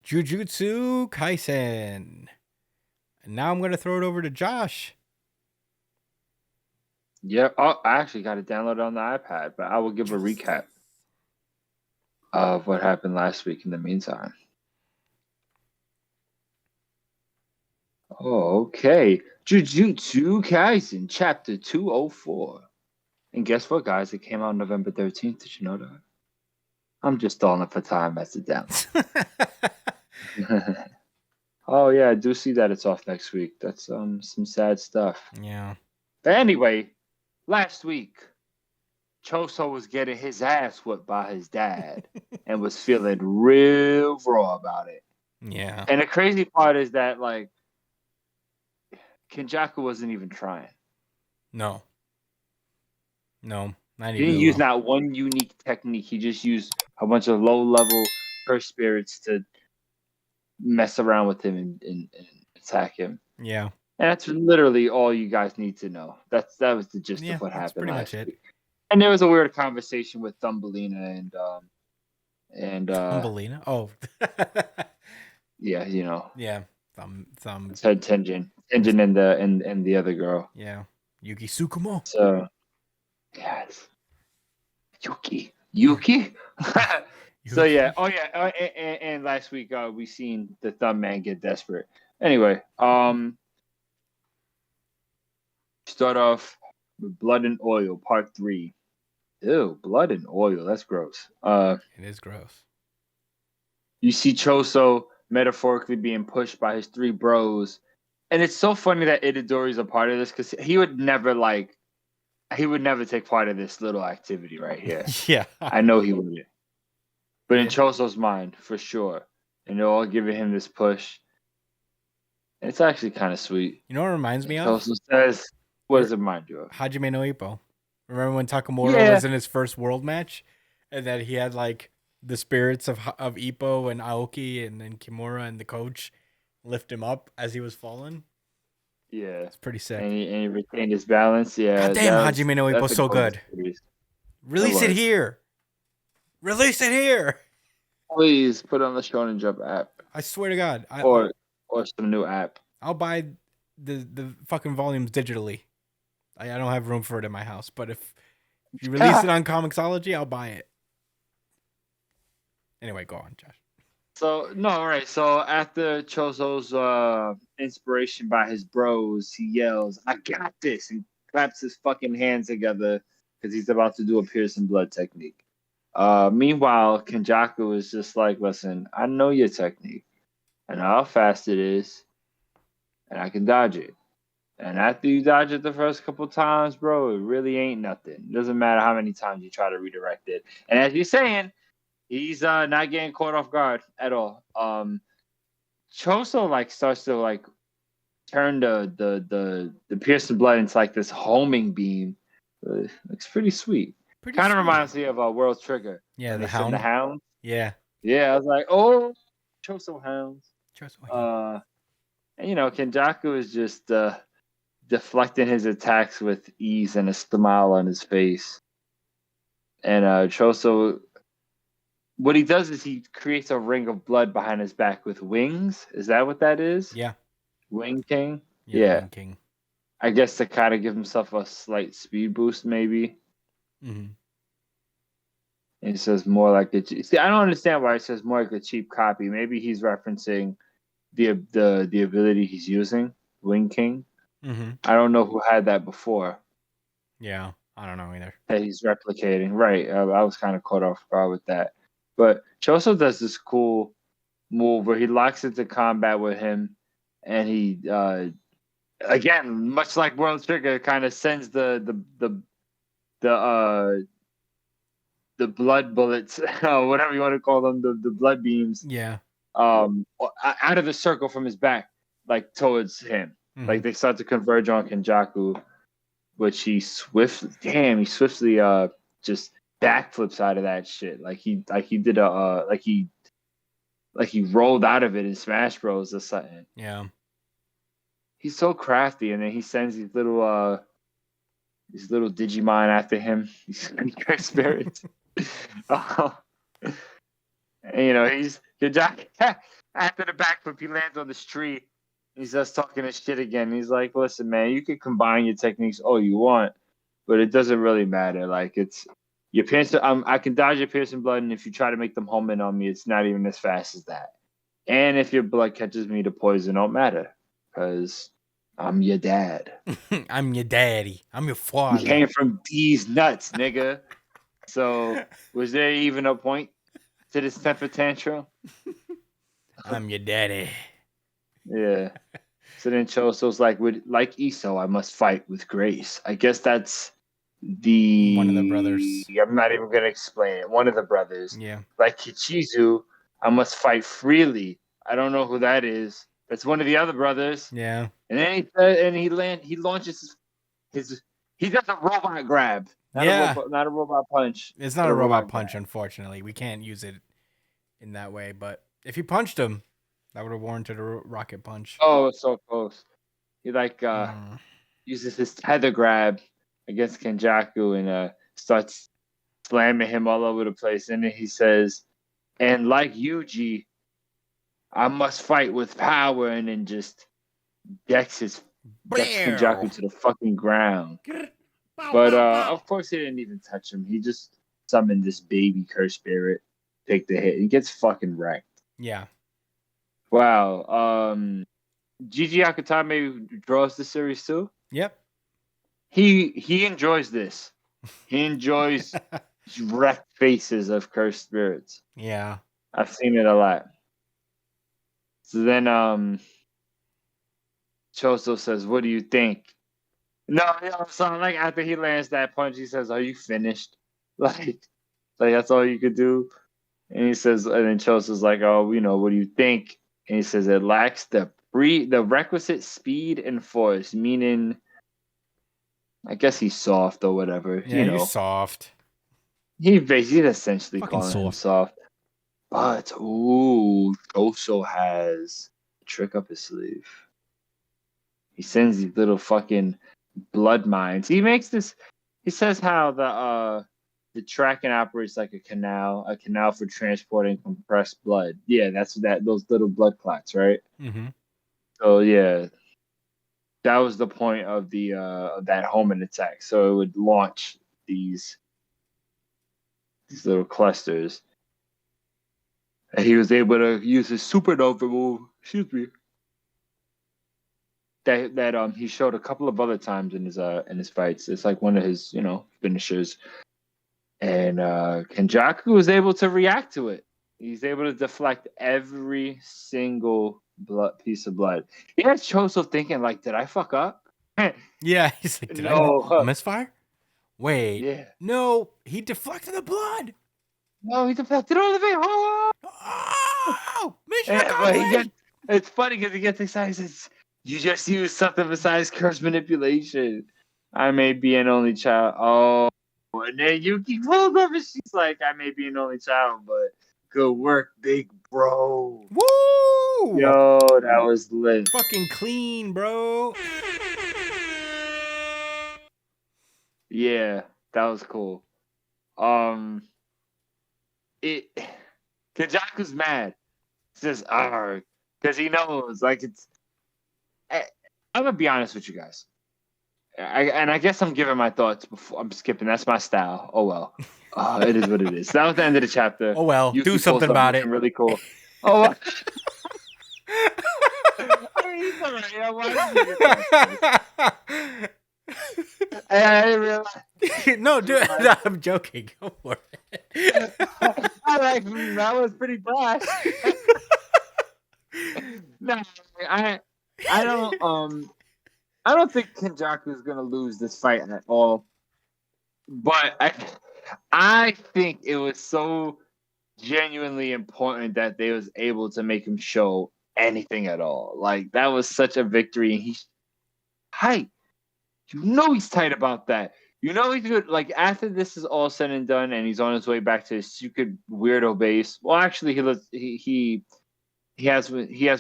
Jujutsu Kaisen. And now I'm going to throw it over to Josh. Yeah, I actually got it downloaded on the iPad, but I will give a recap of what happened last week in the meantime. Oh, okay. Jujutsu Kaisen, Chapter 204. And guess what, guys? It came out November 13th. Did you know that? I'm just stalling it for time as it down. Oh, yeah, I do see that it's off next week. That's some sad stuff. Yeah. But anyway, last week, Choso was getting his ass whipped by his dad and was feeling real raw about it. Yeah. And the crazy part is that, like, Kenjaku wasn't even trying. No, not He even didn't use not one unique technique. He just used a bunch of low-level cursed spirits to mess around with him and attack him. Yeah. And that's literally all you guys need to know. That was the gist of what happened pretty last much week. And there was a weird conversation with Thumbelina and Thumbelina? Oh. yeah, you know. Yeah. Thumb. Said Tenjin and the other girl. Yeah. Yuki Tsukumo. So yes. Yuki. So yeah, and last week we seen the Thumb Man get desperate. Anyway, start off with Blood and Oil Part 3. Ew, blood and oil. That's gross. It is gross. You see Choso metaphorically being pushed by his three bros, and it's so funny that Itadori's a part of this because he would never take part of this little activity right here. Yeah, I know he wouldn't. But in Choso's mind, for sure, and they're all giving him this push. It's actually kind of sweet. You know what it reminds me of? Choso says, "What does it remind you of?" Hajime no Ippo. Remember when Takamura was in his first world match, and that he had like the spirits of Ippo and Aoki and then Kimura and the coach lift him up as he was falling? Yeah, it's pretty sick. And he retained his balance. Yeah, God damn, Hajime no Ippo's so good. Release it here. Release it here. Please put on the Shonen Jump app. I swear to God. Or some new app. I'll buy the fucking volumes digitally. I don't have room for it in my house, but if you release it on Comixology, I'll buy it. Anyway, go on, Josh. So So after Choso's inspiration by his bros, he yells, "I got this!" and claps his fucking hands together because he's about to do a piercing blood technique. Meanwhile, Kenjaku is just like, "Listen, I know your technique. I know how fast it is, and I can dodge it. And after you dodge it the first couple times, bro, it really ain't nothing. It doesn't matter how many times you try to redirect it." And as you're saying, he's not getting caught off guard at all. Choso starts to turn the piercing blood into like this homing beam. Looks pretty sweet. Kind of reminds me of World Trigger. Yeah, the Hound. The Hound. Yeah. Yeah, I was like, oh, Choso Hounds. Choso. And Kenjaku is just deflecting his attacks with ease and a smile on his face. And Choso, what he does is he creates a ring of blood behind his back with wings. Is that what that is? Yeah. Wing King? Yeah. Wing King. I guess to kind of give himself a slight speed boost, maybe. Mm-hmm. And it says more like a... See, I don't understand why it says more like a cheap copy. Maybe he's referencing the ability he's using, Wing King. Mm-hmm. I don't know who had that before. Yeah, I don't know either. That he's replicating. Right, I was kind of caught off guard with that. But Choso does this cool move where he locks into combat with him, and he, again, much like World Trigger, kind of sends the blood bullets, whatever you want to call them, the blood beams. Yeah. Out of the circle from his back, like towards him. Mm-hmm. Like they start to converge on Kenjaku, which he swiftly just backflips out of that shit. Like he rolled out of it in Smash Bros or something. Yeah. He's so crafty, and then he sends these little Digimon after him. These spirits. And, he's Kenjaku. After the backflip, he lands on this tree. He's just talking his shit again. He's like, "Listen, man, you can combine your techniques all you want, but it doesn't really matter. Like, it's your piercing. I can dodge your piercing blood, and if you try to make them home in on me, it's not even as fast as that. And if your blood catches me to poison, don't matter, because I'm your dad. I'm your daddy. I'm your You father. came from these nuts, nigga. So, was there even a point to this temper tantrum? I'm your daddy. Yeah. So then Choso's like, like Eso, I must fight with grace. I guess that's One of the brothers. I'm not even gonna explain it. One of the brothers. Yeah. Like Kichizu, I must fight freely. I don't know who that is. That's one of the other brothers. Yeah. And then he launches he does a robot grab. Not a robot punch. It's not a robot punch, unfortunately. We can't use it in that way, but if he punched him, that would have warranted a rocket punch. Oh, it's so close. He uses his tether grab against Kenjaku and starts slamming him all over the place. And then he says, and like Yuji, I must fight with power, and then just decks Kenjaku to the fucking ground. But of course he didn't even touch him. He just summoned this baby curse spirit, take the hit. He gets fucking wrecked. Yeah. Wow. Gigi Akutame draws the series too. Yep. He enjoys this. He enjoys wrecked faces of cursed spirits. Yeah. I've seen it a lot. So then Choso says, "What do you think?" No, so like after he lands that punch, he says, "Are you finished?" Like that's all you could do. And he says, and then Choso's like, "Oh, what do you think?" And he says, "It lacks the requisite speed and force," meaning, I guess he's soft or whatever. Yeah, he's soft. He's essentially calling him soft. But Choso has a trick up his sleeve. He sends these little fucking blood mines. He says how the tracking operates like a canal for transporting compressed blood. Yeah, those little blood clots, right? Mm-hmm. So yeah, that was the point of that homing attack. So it would launch these little clusters. And he was able to use his supernova move. Excuse me. That he showed a couple of other times in his fights. It's like one of his finishers. And Kenjaku was able to react to it. He's able to deflect every single piece of blood. He has Choso thinking like, did I fuck up? Yeah, he's like, did I misfire? Wait, yeah. No, he deflected the blood. No, he deflected all of it. Oh, mission accomplished. It's funny because he gets excited. He says, you just used something besides curse manipulation. I may be an only child. Oh, and then Yuki pulls up and she's like, I may be an only child, but good work, big bro. Woo! Yo, that was lit. Fucking clean, bro. Yeah, that was cool. Kajaku's mad. He says, because he knows, like, I'm gonna be honest with you guys. I guess I'm giving my thoughts before I'm skipping. That's my style. Oh well. It is what it is. That was the end of the chapter. Oh well. Do something about it. Really cool. Oh. Well. I mean, he's alright. Yeah, why I didn't realize. No, dude. No, I'm joking. Go for it. That was pretty brash. No, I don't think Kenjaku is gonna lose this fight at all. But I think it was so genuinely important that they was able to make him show anything at all. Like, that was such a victory, and he's tight. He's tight about that. He's good. Like, after this is all said and done, and he's on his way back to his secret weirdo base. Well, actually, he has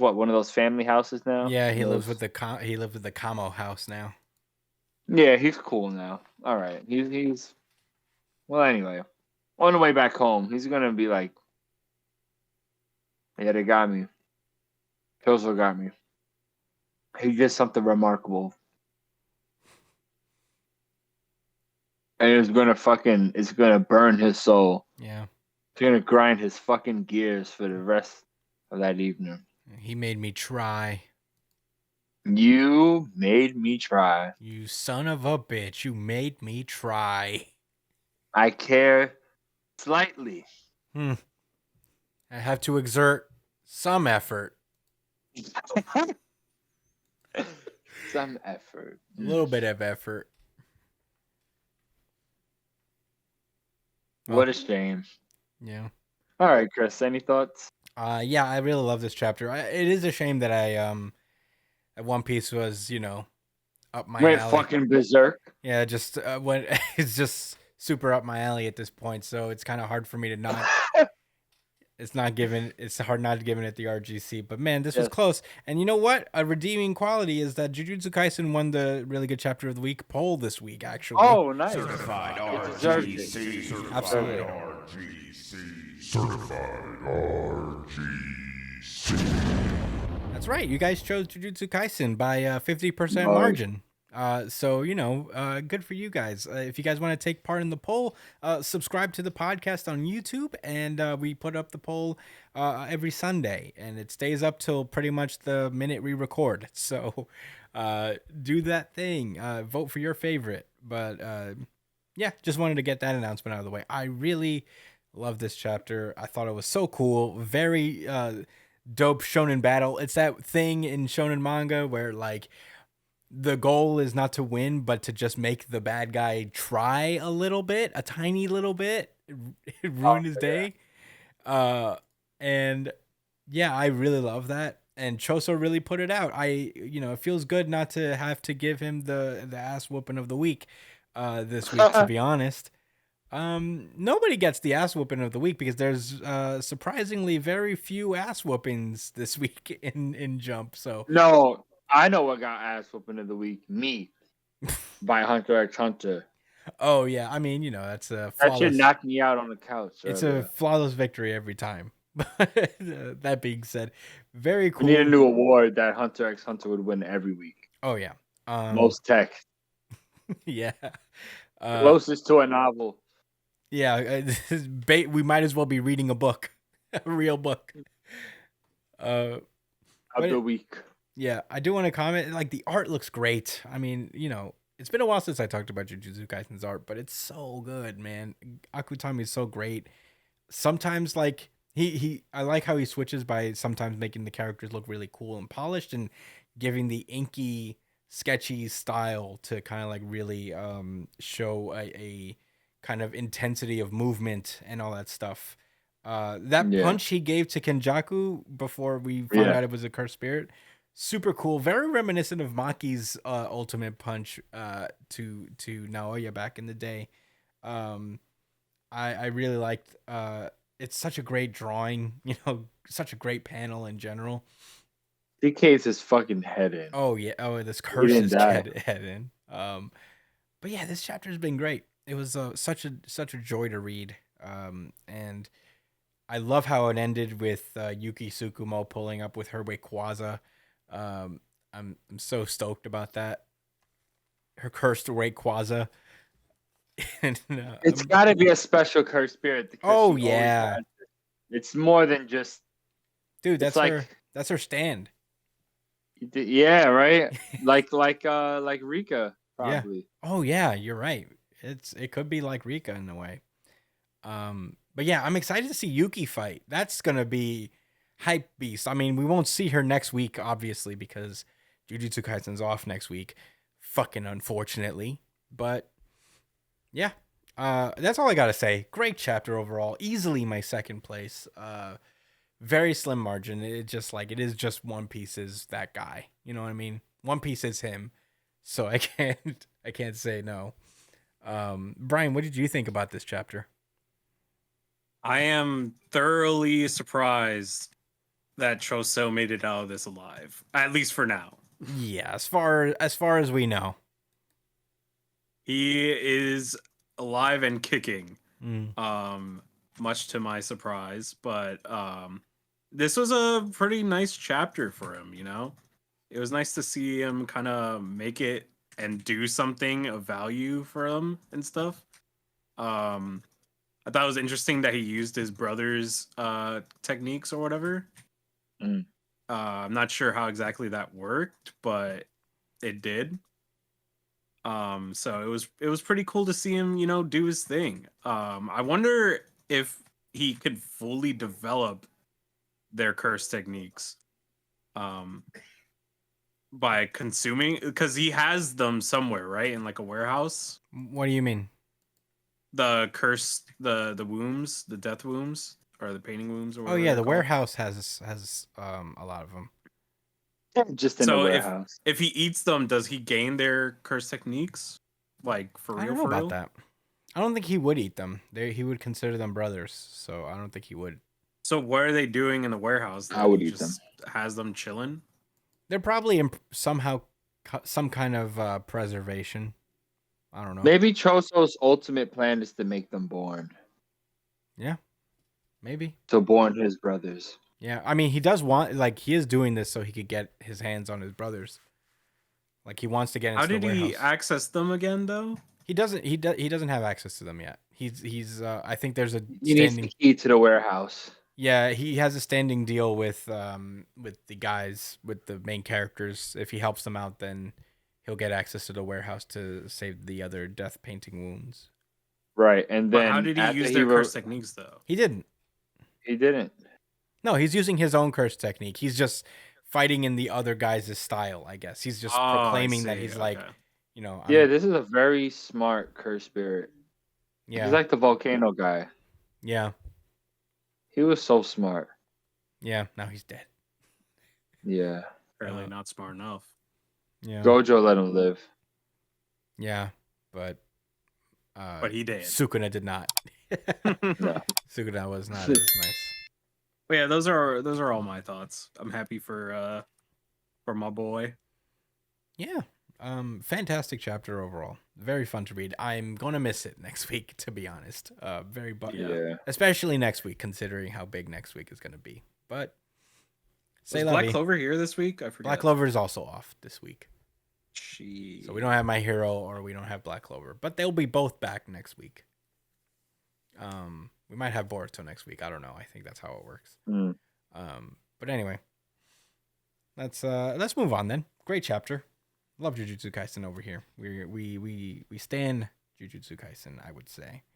what, one of those family houses now? Yeah, he lives with the Kamo house now. Yeah, he's cool now. All right, he's well. Anyway, on the way back home, he's gonna be like, "Yeah, they got me. Choso got me. He did something remarkable. And it's gonna burn his soul. Yeah. It's gonna grind his fucking gears for the rest of that evening. He made me try. You made me try. You son of a bitch. You made me try. I care slightly. I have to exert some effort. Some effort. A little bit of effort. What a shame. Yeah. All right, Chris, any thoughts? Yeah, I really love this chapter. It is a shame that One Piece was, up my Went alley. fucking berserk. Yeah, just when it's just super up my alley at this point, so it's kind of hard for me to not. It's hard not giving it the RGC, but man, this was close. And you know what? A redeeming quality is that Jujutsu Kaisen won the really good chapter of the week poll this week. Actually, oh, nice. Certified RGC. Absolutely. Certified RGC. That's right. You guys chose Jujutsu Kaisen by 50% margin. So, good for you guys. If you guys want to take part in the poll, subscribe to the podcast on YouTube, and we put up the poll every Sunday, and it stays up till pretty much the minute we record. So do that thing. Vote for your favorite. But yeah, just wanted to get that announcement out of the way. I really love this chapter. I thought it was so cool. Very dope shonen battle. It's that thing in shonen manga where, like, the goal is not to win, but to just make the bad guy try a little bit, a tiny little bit, ruin his day. And yeah, I really love that. And Choso really put it out. It feels good not to have to give him the ass whooping of the week this week, to be honest. Nobody gets the ass whooping of the week because there's surprisingly very few ass whoopings this week in Jump. So no. I know what got ass whooping of the week. Me. By Hunter x Hunter. Oh, yeah. I mean, that's a flawless... That should knock me out on the couch. It's a flawless victory every time. That being said, very cool. We need a new award that Hunter x Hunter would win every week. Oh, yeah. Most tech. Yeah. Closest to a novel. Yeah. We might as well be reading a book. A real book. Of the week. Yeah, I do want to comment. Like, the art looks great. I mean, it's been a while since I talked about Jujutsu Kaisen's art, but it's so good, man. Akutami is so great. Sometimes, like, I like how he switches by sometimes making the characters look really cool and polished and giving the inky, sketchy style to kind of like really show a kind of intensity of movement and all that stuff. That punch he gave to Kenjaku before we found out it was a cursed spirit. Super cool, very reminiscent of Maki's ultimate punch to Naoya back in the day. I really liked. It's such a great drawing, such a great panel in general. DK's his fucking head in. Oh yeah, this curse his head in. But yeah, this chapter has been great. It was such a joy to read. And I love how it ended with Yuki Tsukumo pulling up with her Rayquaza. I'm so stoked about that. Her cursed Rayquaza. And it's got to be a special cursed spirit. Oh yeah, it's more than just. Dude, that's her stand. Yeah, right. like Rika probably. Yeah. Oh yeah, you're right. It could be like Rika in a way. But yeah, I'm excited to see Yuki fight. That's gonna be hype beast. I mean, we won't see her next week, obviously, because Jujutsu Kaisen's off next week. Fucking unfortunately. But yeah, that's all I gotta say. Great chapter overall. Easily my second place. Very slim margin. It is just One Piece is that guy. You know what I mean? One Piece is him. So I can't say no. Brian, what did you think about this chapter? I am thoroughly surprised that Choso made it out of this alive, at least for now. Yeah, as far as we know, he is alive and kicking. Much to my surprise, but this was a pretty nice chapter for him, you know? It was nice to see him kind of make it and do something of value for him and stuff. I thought it was interesting that he used his brother's techniques or whatever. I'm not sure how exactly that worked, but it did. So it was pretty cool to see him, you know, do his thing. I wonder if he could fully develop their curse techniques by consuming, because he has them somewhere, right? In like a warehouse. What do you mean? The curse, the wombs, the death wombs, or the painting wombs, or Oh whatever yeah, they're the called. warehouse has a lot of them. Just in the warehouse. If he eats them, does he gain their curse techniques? Like for real? I don't know about that. I don't think he would eat them. He would consider them brothers, so I don't think he would. So what are they doing in the warehouse? I would He eat them. Has them chilling. They're probably somehow some kind of preservation. I don't know. Maybe Choso's ultimate plan is to make them born. Yeah, maybe. To born his brothers. Yeah, I mean, he does want, like, he is doing this so he could get his hands on his brothers. Like, he wants to get into the warehouse. How did he access them again, though? He doesn't have access to them yet. He's I think there's a He needs the key to the warehouse. Yeah, he has a standing deal with the guys, with the main characters. If he helps them out, then he'll get access to the warehouse to save the other death painting wounds. Right, and then but how did he use their curse techniques though? He didn't. He didn't. No, he's using his own curse technique. He's just fighting in the other guys' style, I guess. He's just proclaiming that he's like, you know. This is a very smart curse spirit. Yeah. He's like the volcano guy. Yeah. He was so smart. Yeah, now he's dead. Yeah. Apparently not smart enough. Yeah. Gojo let him live. Yeah, but he did. Sukuna did not. No. Sukuna was not as nice. But yeah, those are all my thoughts. I'm happy for my boy. Yeah. Fantastic chapter overall. Very fun to read. I'm gonna miss it next week, to be honest. Especially next week, considering how big next week is gonna be. But was Black Clover here this week? I forget. Black Clover is also off this week. Jeez. So we don't have My Hero or we don't have Black Clover, but they'll be both back next week. We might have Boruto next week. I don't know. I think that's how it works. But anyway, let's move on then. Great chapter. Love Jujutsu Kaisen over here. We stand Jujutsu Kaisen, I would say.